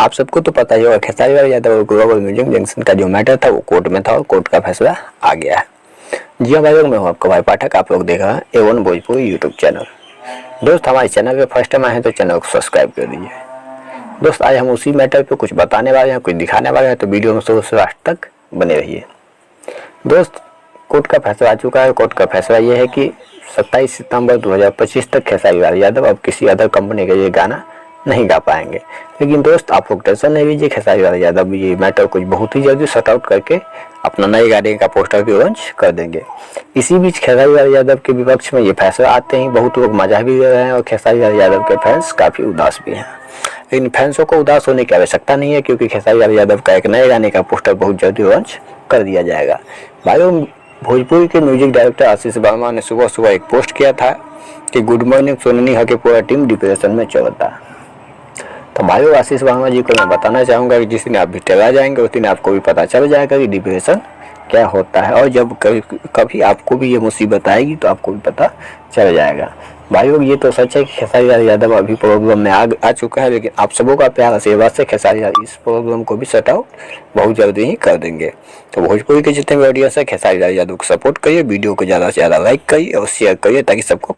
आप सबको तो पता ही होगा खेसारी लाल यादव और ग्लोबल म्यूजिक जंक्शन का जो मैटर था वो कोर्ट में था और कोर्ट का फैसला आ गया है। जी हाँ भाई लोग, मैं हूँ आपका भाई पाठक। आप लोग देख रहे हैं A1 भोजपुरी यूट्यूब चैनल। दोस्त हमारे चैनल पे फर्स्ट टाइम आए हैं तो चैनल को सब्सक्राइब कर दीजिए। दोस्त आज हम उसी मैटर पे कुछ बताने वाले हैं, कुछ दिखाने वाले हैं, तो वीडियो में शुरू से लास्ट तक बने रहिए। दोस्त कोर्ट का फैसला आ चुका है। कोर्ट का फैसला ये है कि 27 सितंबर 2025 तक खेसारी लाल यादव अब किसी अदर कंपनी का ये गाना नहीं गा पाएंगे। लेकिन दोस्त आप लोग टेंशन नहीं लीजिए, खेसारी लाल यादव ये मैटर कुछ बहुत ही जल्दी शट आउट करके अपना नए गाने का पोस्टर भी लॉन्च कर देंगे। इसी बीच खेसारी लाल यादव के विपक्ष में ये फैसला आते ही बहुत लोग मजा भी ले रहे हैं और खेसारी लाल यादव के फैंस काफ़ी उदास भी हैं। लेकिन फैंसों को उदास होने की आवश्यकता नहीं है, क्योंकि खेसारी लाल यादव का एक नए गाने का पोस्टर बहुत जल्दी लॉन्च कर दिया जाएगा। भाइयों, भोजपुरी के म्यूजिक डायरेक्टर आशीष वर्मा ने सुबह सुबह एक पोस्ट किया था कि गुड मॉर्निंग सोननी है कि पूरा टीम डिप्रेशन में चलता। तो भाइयों, आशीष वर्मा जी को मैं बताना चाहूँगा कि जिस दिन आप भी टला जाएंगे उस दिन आपको भी पता चल जाएगा कि डिप्रेशन क्या होता है, और जब कभी आपको भी ये मुसीबत आएगी तो आपको भी पता चल जाएगा। भाइयों, ये तो सच है कि खेसारी लाल यादव अभी प्रॉब्लम में आ चुका है, लेकिन आप सबों का प्यार आशीर्वाद से खेसारी लाल इस प्रॉब्लम को भी सट आउट बहुत जल्दी ही कर देंगे। तो भोजपुरी के जितने भी ऑडियंस है, खेसारी लाल यादव को सपोर्ट करिए, वीडियो को ज़्यादा से ज़्यादा लाइक करिए और शेयर करिए ताकि सबको